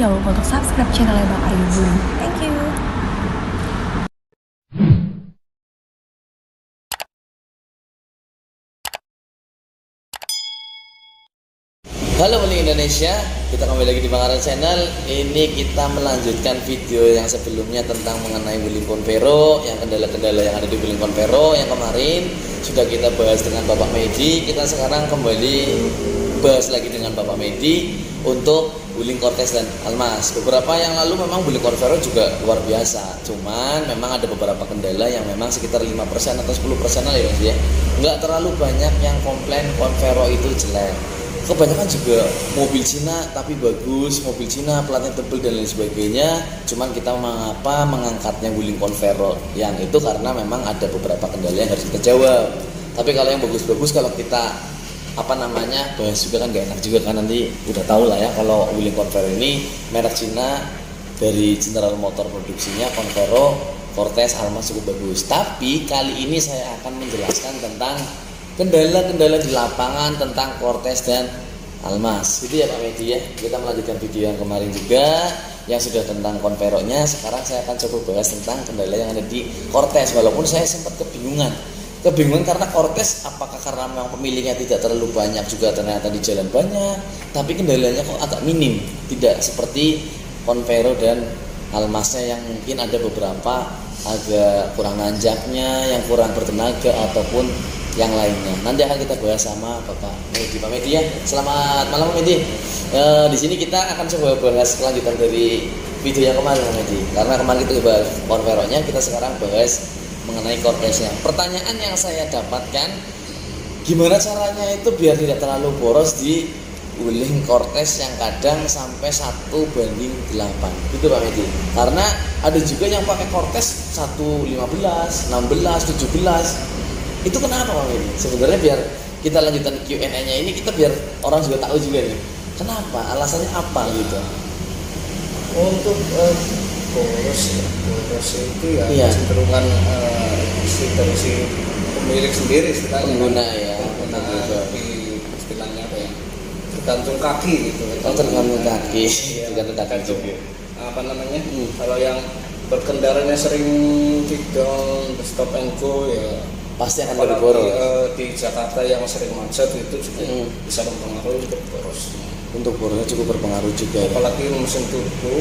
jangan lupa untuk subscribe channelnya Bang Aryo Wuling. Thank you. Halo Wuling Indonesia, kita kembali lagi di Bang Aryo Channel. Ini kita melanjutkan video yang sebelumnya tentang mengenai Wuling Convero, yang kendala-kendala yang ada di Wuling Convero yang kemarin sudah kita bahas dengan Bapak Medi. Kita sekarang kembali bahas lagi dengan Bapak Medi untuk Wuling Cortez dan Almas. Beberapa yang lalu memang Wuling Convero juga luar biasa, cuman memang ada beberapa kendala yang memang sekitar 5% atau 10% lah ya, nggak terlalu banyak yang komplain Convero itu jelek. Kebanyakan juga mobil Cina tapi bagus, mobil Cina platnya tebal dan lain sebagainya. Cuman kita mengapa mengangkatnya Wuling Convero yang itu karena memang ada beberapa kendala yang harus kita jawab. Tapi kalau yang bagus-bagus, kalau kita bahas juga kan gak enak juga kan, nanti udah tahu lah ya kalau Wuling Convero ini merek Cina dari General Motor produksinya Convero, Cortez, Almas cukup bagus. Tapi kali ini saya akan menjelaskan tentang kendala-kendala di lapangan tentang Cortez dan Almas. Itu ya Pak Medi ya. Kita melanjutkan video yang kemarin juga yang sudah tentang Convero-nya. Sekarang saya akan coba bahas tentang kendala yang ada di Cortez. Walaupun saya sempat kebingungan karena Cortez apakah karena memang pemilihnya tidak terlalu banyak, juga ternyata di jalan banyak, tapi kendalanya kok agak minim, tidak seperti Convero dan Almasnya yang mungkin ada beberapa agak kurang nanjaknya, yang kurang bertenaga ataupun yang lainnya. Nanti akan kita bahas sama Bapak Medi. Pak Medi ya, selamat malam Pak Medi. Di sini kita akan coba bahas kelanjutan dari video yang kemarin Pak Medi. Karena kemarin kita bahas Convero-nya, kita sekarang bahas mengenai Cortez-nya. Pertanyaan yang saya dapatkan, gimana caranya itu biar tidak terlalu boros di Wuling Cortez yang kadang sampai 1:8 gitu Pak Medi. Karena ada juga yang pakai Cortez 1:15, 16, 17. Itu kenapa Pak Medi? Sebenarnya biar kita lanjutkan Q&A-nya ini, kita biar orang juga tahu juga nih, kenapa, alasannya apa gitu. Untuk boros itu ya Iya. cenderungan dari si pemilik sendiri istilahnya, Pengguna ya, istilahnya apa ya, tergantung kaki gitu. tergantung kaki, Iya, tergantung kaki juga. apa namanya, kalau yang berkendaranya sering tidak stop and go ya Pasti akan apalagi lebih boros. di Jakarta yang sering macet itu juga bisa mempengaruhi untuk borosnya. Untuk borosnya cukup berpengaruh juga ya. Apalagi mesin turbo,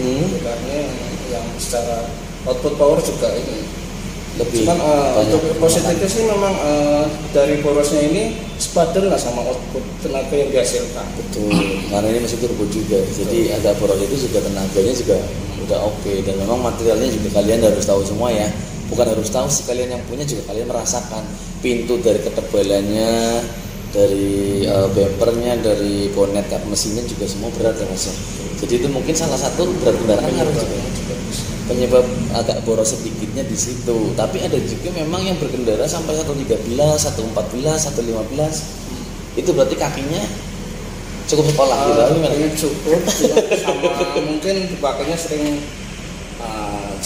sebenarnya yang secara output power juga ini Lebih cuman banyak untuk positifnya sih memang dari borosnya ini sepadan lah sama output tenaga yang dihasilkan. Betul, karena ini masih turbo juga, jadi ada boros itu juga tenaganya juga udah oke. Dan memang materialnya juga kalian harus tahu semua ya, bukan harus tahu sih, kalian yang punya juga kalian merasakan pintu dari ketebalannya, dari bumpernya, dari bonet kap mesinnya juga semua berat ya Mas. Jadi itu mungkin salah satu berat kendaraan harus penyebab agak boros sedikitnya di situ. Tapi ada juga memang yang berkendara sampai 1:13, 1:14, 1:15. Itu berarti kakinya cukup sekolah gitu. Kakinya cukup sama mungkin dipakainya sering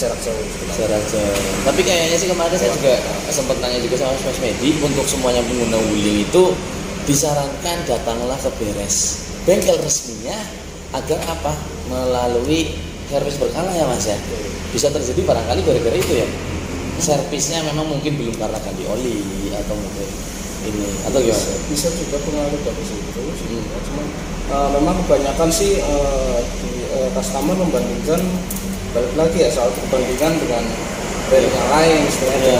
jarak jauh. Tapi kayaknya sih kemarin saya juga sempat tanya juga sama Mas Medi, untuk semuanya pengguna Wuling itu disarankan datanglah ke beres bengkel resminya agar apa? Melalui servis berkala ya Mas ya. Bisa terjadi barangkali gara-gara itu ya. Servisnya memang mungkin belum karena ganti oli atau mungkin ini atau gimana? Bisa juga pengaruh dari situ. Cuman memang kebanyakan sih customer membandingkan, balik lagi ya soal perbandingan dengan brand yang lain, istilahnya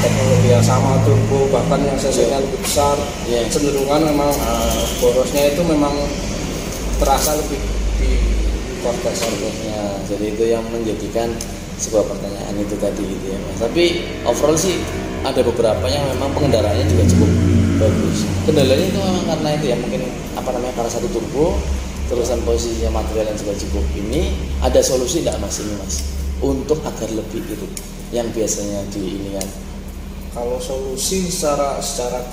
teknologi yang sama, turbo bahkan yang cc-nya lebih besar, cenderungan memang borosnya itu memang terasa lebih di Cortez. Jadi itu yang menjadikan sebuah pertanyaan itu tadi gitu ya Mas. Tapi overall sih ada beberapa yang memang pengendaranya juga cukup bagus. Kendalanya itu memang karena itu ya, mungkin karena satu turbo, terusan posisinya material yang juga cukup. Ini ada solusi tidak Mas ini Mas untuk agar lebih itu yang biasanya di ini kan? Kalau solusi secara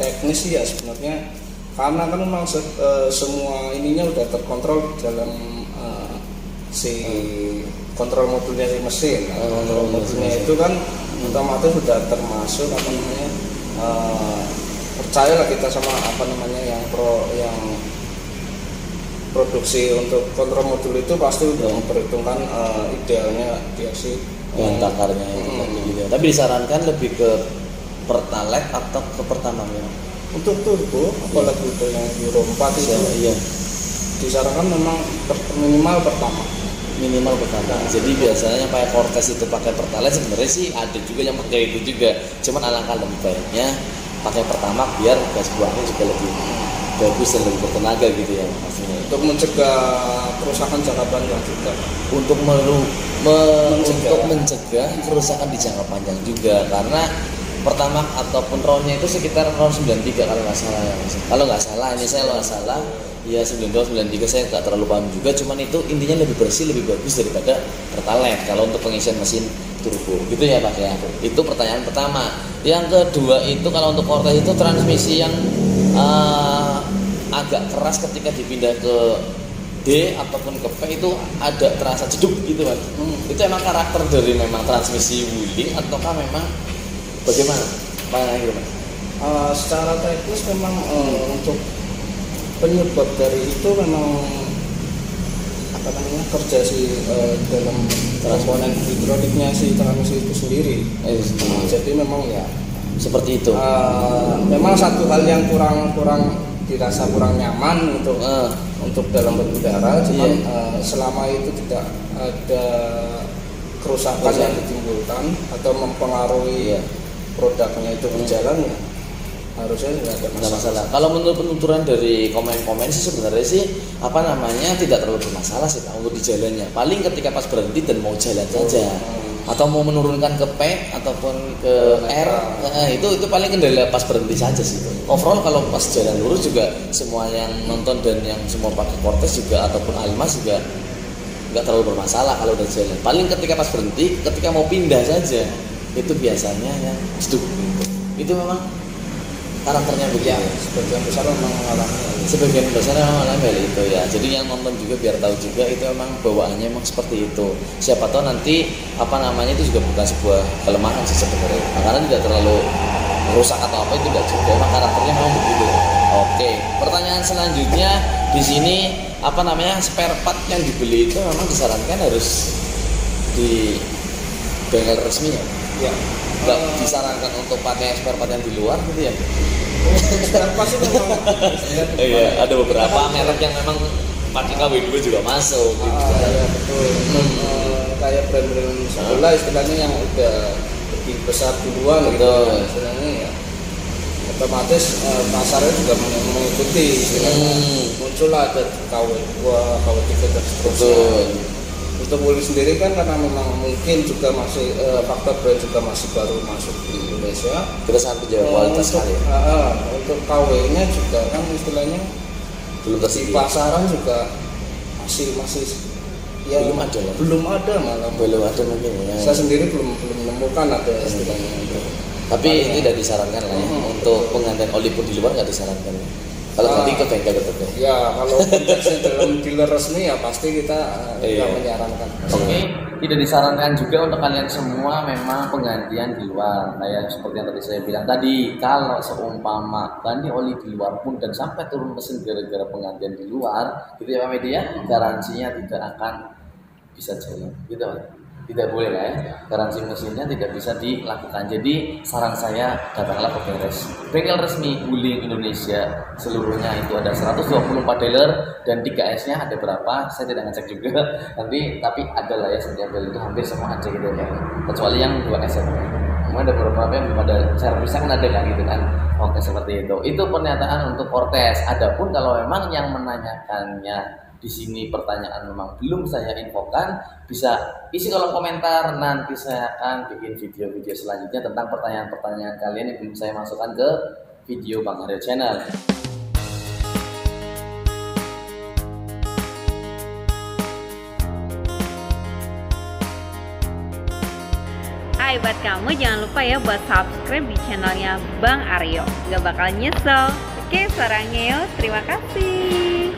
teknis sih ya sebenarnya karena kan memang semua ininya udah terkontrol dalam si kontrol modulnya di mesin. Kontrol modulnya itu kan otomatis sudah termasuk percayalah kita sama yang produksi untuk kontramodul itu pasti udah memperhitungkan idealnya dia sih bahan bakarnya itu kan gitu. Tapi disarankan lebih ke Pertalite atau ke Pertamax ya? untuk turbo apalagi untuk yang Euro 4 itu Iya, disarankan memang minimal pertama. minimal Pertamax. Jadi biasanya yang pakai Cortez itu pakai Pertalite, sebenarnya sih ada juga yang pakai itu juga. Cuman alangkah lebih baiknya pakai Pertamax biar gas buangnya juga lebih bagus dan lebih bertenaga gitu ya maksudnya. Untuk mencegah kerusakan jangka panjang juga. Untuk mencegah kerusakan di jangka panjang juga, karena Pertamax ataupun RON-nya itu sekitar RON 93 kalau nggak salah ya Mas. Kalau nggak salah, ini saya kalau nggak salah ya 92 93, saya nggak terlalu paham juga, cuman itu intinya lebih bersih, lebih bagus daripada Pertalite kalau untuk pengisian mesin turbo gitu ya Pak ya. Itu pertanyaan pertama. Yang kedua itu kalau untuk Cortez itu transmisi yang agak keras ketika dipindah ke D ataupun ke P itu ada terasa jeduk gitu Mas. Itu emang karakter dari memang transmisi Wuling ataukah memang bagaimana? Pandangan gitu Mas? Secara teknis memang untuk penyebab dari itu memang apa namanya kerja si dalam komponen hidroliknya si transmisi itu sendiri. Jadi memang ya Seperti itu. memang satu hal yang kurang dirasa kurang nyaman untuk dalam berkendara, cuman selama itu tidak ada kerusakan yang ditimbulkan atau mempengaruhi produknya itu berjalan ya harusnya tidak ada masalah. Kalau menurut penuturan dari komen-komen sih sebenarnya sih apa namanya tidak terlalu bermasalah sih Pak, untuk di jalannya. Paling ketika pas berhenti dan mau jalan saja atau mau menurunkan ke P ataupun ke R, itu paling kendala pas berhenti saja sih. Overall kalau pas jalan lurus juga semua yang nonton dan yang semua pakai Cortez juga ataupun Almas juga nggak terlalu bermasalah kalau udah jalan. Paling ketika pas berhenti, ketika mau pindah saja itu biasanya yang seduk gitu. Itu memang karakternya begitu. Sebagian besar memang mengalami Sebagian besar memang mengalami hal itu ya. Jadi yang nonton juga biar tahu juga itu memang bawaannya memang seperti itu. Siapa tahu nanti apa namanya itu juga bukan sebuah kelemahan sih sebenarnya. Karena tidak terlalu rusak atau apa itu tidak juga. Memang karakternya memang begitu. Oke, pertanyaan selanjutnya di sini apa namanya spare part yang dibeli itu memang disarankan harus di bengkel resmi ya. ya Nggak disarankan untuk pakai spare part yang di luar gitu ya. pasti memang Iya, ada beberapa merek yang memang pakai KW2 juga masuk gitu. ya betul. Kayak brand-brand sebelah istilahnya yang udah lebih besar duluan gitu Betul. istilahnya ya otomatis pasarnya juga mengikuti istilahnya muncul ada KW2, KW3 dan seterusnya. Betul. Untuk Wuling sendiri kan karena memang mungkin juga masih faktor brand juga masih baru masuk di Indonesia. Kita sangat menjaga kualitas sekali. Untuk KW-nya juga kan istilahnya Belum di tersedia. pasaran juga masih ya Belum ada lah. belum ada malah. Belum ada mungkin ya. Saya sendiri belum menemukan ada istilahnya. Tapi tidak disarankan lah ya. Untuk penggantian oli pun di luar nggak disarankan. Kalau ganti ke bengkel tetap ya. Ya kalau konteksnya dalam dealer resmi ya pasti kita Iya. nggak menyarankan. Oke, tidak disarankan juga untuk kalian semua memang penggantian di luar. Kayak seperti yang tadi saya bilang tadi, kalau seumpama ganti oli di luar pun dan sampai turun mesin gara-gara penggantian di luar, gitu ya Pak Media, garansinya tidak akan bisa jalan, gitu Pak. Tidak boleh lah ya, garansi mesinnya tidak bisa dilakukan. Jadi saran saya datanglah ke bengkel resmi Wuling Indonesia. Seluruhnya itu ada 124 dealer dan 3S-nya ada berapa? Saya tidak ngecek juga. Nanti tapi ada lah ya setiap dealer itu hampir semua ada gitu ya. Kecuali yang 2S ya. Kemudian ada beberapa yang belum ada servisnya kan ada kan gitu kan. Oke seperti itu. Itu pernyataan untuk Cortez. Adapun kalau memang yang menanyakannya di sini pertanyaan memang belum saya infokan, bisa isi kolom komentar, nanti saya akan bikin video-video selanjutnya tentang pertanyaan-pertanyaan kalian yang belum saya masukkan ke video Bang Aryo Channel. Hai, buat kamu jangan lupa ya buat subscribe di channelnya Bang Aryo, gak bakal nyesel. Oke, sarangnya yo, terima kasih.